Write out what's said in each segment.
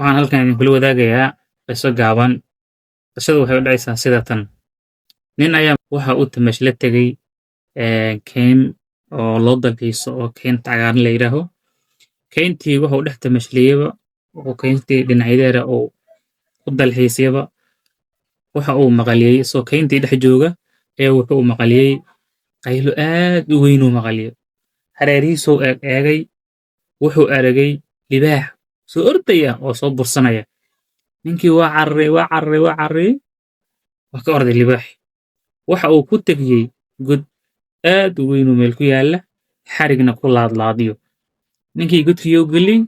waxaan halkan idinkula wadaagayaa qiso gaaban. Qisadu waxay u dhacaysaa sida tan. Nin ayaa waxa uu tamasho la tegay kayn oo loo dalxiiso oo kaynta cagaaran la yidhaaho. Kayntii waxa uu dhex tamashliyeyba oo kayntii dhinacyadeeda uu u dalxiisayba waxa uu maqaliyey isagoo kayntii dhex jooga ee wuxuu u maqaliyey qaylo aad u weyn uu maqaliyey. Hareerihiisuu eegay wuxuu aragay libaax soo ordaya oo soo bursanaya. Ninkii waa cararay waa ka orday libaaxii. Waxa uu ku tegiyey god aad u weyn oo meel ku yaalla xarigna ku laadlaadiyo. Ninkii godkii uu geliyey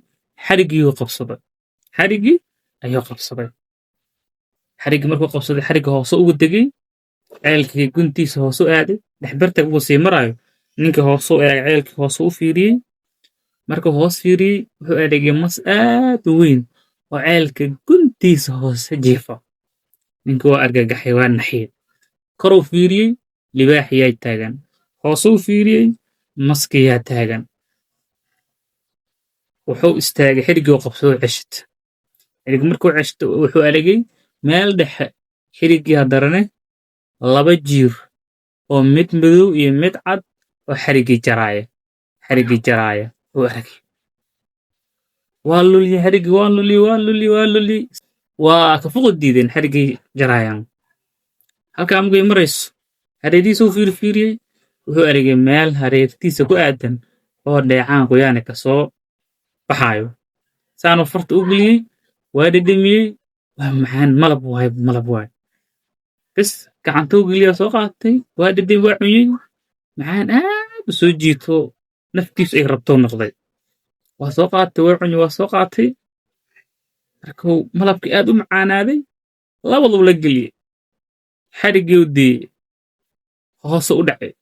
xariggii ayuu qabsaday. Xariggii markuu qabsaday xarigga hoose ugu degay ceelkii guntiisa hoose u aaday dhexbartag uu sii marayo. Ninkii hoose u eegay ceelkii hoose u fiiriyey. Markuu hoos fiiriyey wuxuu aragay mas aad u weyn oo ceelka guntiisa hoose jiifa. Ninkii waa argagaxay waa naxiyey. Kor uu fiiriyey libaax yaa taagan. Hoos uu fiiriyey maskii yaa taagan. Wuxuu istaagay xiriggii uu qabsaday ceshit. Xirigii markuu ceshto wuxuu aragay meel dhexe xiriggii hadarane laba jiir oo mid madow iyo mid cad oo xiriggii jaraaya uu aragay. Waa luliyey xiriggii waa luliyey. Waa ka foqod diideen xiriggii jaraayaan. Halkaa markay marayso hareerihiisa uu fiiriyey wuxuu aragay meel hareertiisa ku aadan oo dheecaan qoyaane ka soo baxaayo. Saanuu farta u geliyey waa dhedhemiyey waa macaan malab waay. Bes gacantuu geliyaa soo qaatay waa dhedhemi waa cunyey macaan aad u soo jiito naftiisu ay rabto noqday. Waa soo qaatay waa cunyey waa soo qaatay. Markuu malabkii aad u macaanaaday labaduu la geliyey. Xariggii u deeyey hoose u dhacay.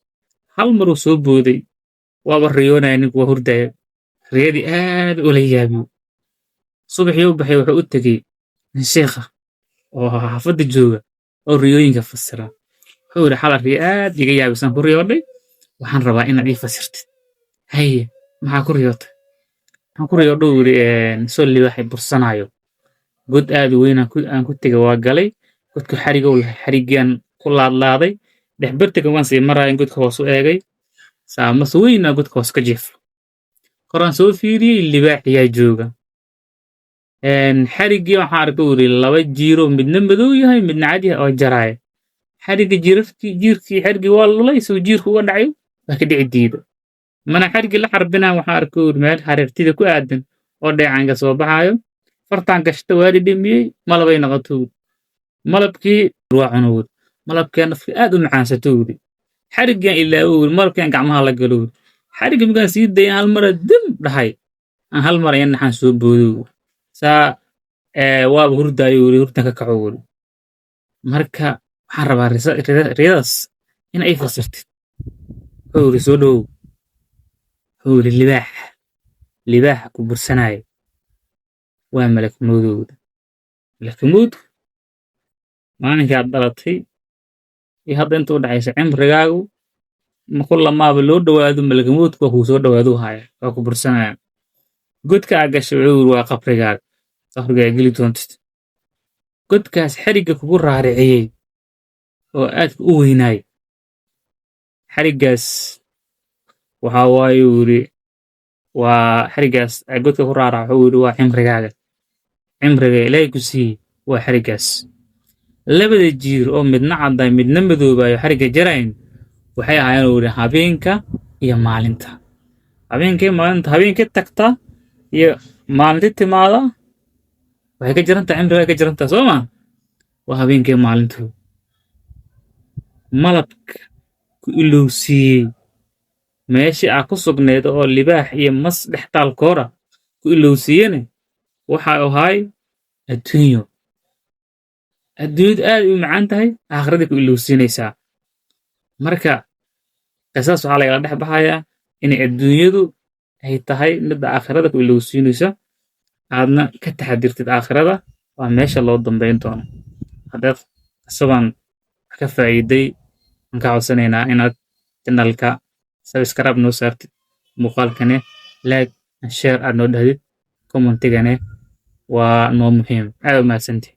Hal maruu soo booday waaba riyoonaya ninku waa hurdaya. Riyadii aad ula yaabiyey. Subaxii u baxay wuxuu u tegey nin sheekha oo xaafadda jooga oo riyooyinka fasira. Wuxuu yidhi xalay riyo aad iga yaabisaan ku riyoodhay waxaan rabaa inaad ii fasirtid. Haye maxaa ku riyootay? Waxaan ku riyoodhay uu yidhi soo libaaxay bursanaayo. God aad u weyn aan ku tegay waa galay. Godka xariggiyan ku laadlaaday. Dhexbartaga waan sii maraayo godka hoos u eegay. Saamas weynaa godka hoos ka jiifo. Koraan soo fiiriyey libaax yaa jooga. Xariggii waxaan arkay uu yidhi laba jiiro midna madow yahay midna cad yahay oo jaraaya. Jiirkii xariggii waa lulay soo jiirku uga dhacay waa ka dhici diida. Mana xariggii la xarbinaa waxaan arkay uu yidhi meel hareertida ku aadan oo dheecaanka soo baxaayo. Fartaan gashta waa dhedhemiyey malabay noqoto. Malabkii waa cunowd. Malabkii nafkii aad u macaansato uu yidhi. Xariggan ilaa uu yidhi malabkii gacmaha la galo. Xariggii markaan sii dayay hal mara dim dhahay. Aan hal mar ayaan naxan soo boodo. Saa waaba hurdaayo uu yidhi hurdan ka kaco uu yidhi. Marka waxaan rabaa riyadaas in ay fasirtid. Wuxuu yidhi soo dhow. Wuxuu yidhi libaax ku bursanaayo. Waa malak mawdowda. Malak mawd maalinkii aad dhalatay iyo hadda inta u dhaxaysa cimrigaagu ma kullamaaba loo dhawaado malak mawdku waa kuu soo dhawaado haya waa ku bursanaya. Godka aad gashay wuxuu yidhi waa qabrigaa geli doontid. Godkaas xarigga kugu raariciyey oo aadka u weynaay. Xariggaas waxaa waaye uu yidhi waa xariggaas godka ku raaraca wuxuu yidhi waa cimrigaaga. Cimriga ilaahay ku siiyey waa xariggaas. Labada jiir oo midna caddaay midna madoobayo xarigga jarayn waxay ahaayeen uu yidhi habeenka iyo maalinta. Habeenkii tagta iyo maalintii timaada waxay ka jirantaa cimriga ka jirantaa soo ma? Waa habeenkii maalintu. Malabka ku ilowsiiyey meeshii aad ku sugneed oo libaax iyo mas dhextaalkoora ku ilowsiiyene waxa ahay adduunyo. Adduunyadu aad u macaan tahay aakhiradii ku ilowsiinaysaa. Marka qisaas waxaa lagala dhex baxayaa inay adduunyadu ay tahay midda aakhirada ku ilowsiinaysa aadna ka taxadirtid aakhirada waa meesha loo dambayn doono. Haddaad qisadan ka faa'iiday aan ka codsanaynaa inaad channelka subscribe noo saartid muuqaalkane like and share aad noo dhahdid commentigane waa noo muhiim. Aad u mahadsantihin.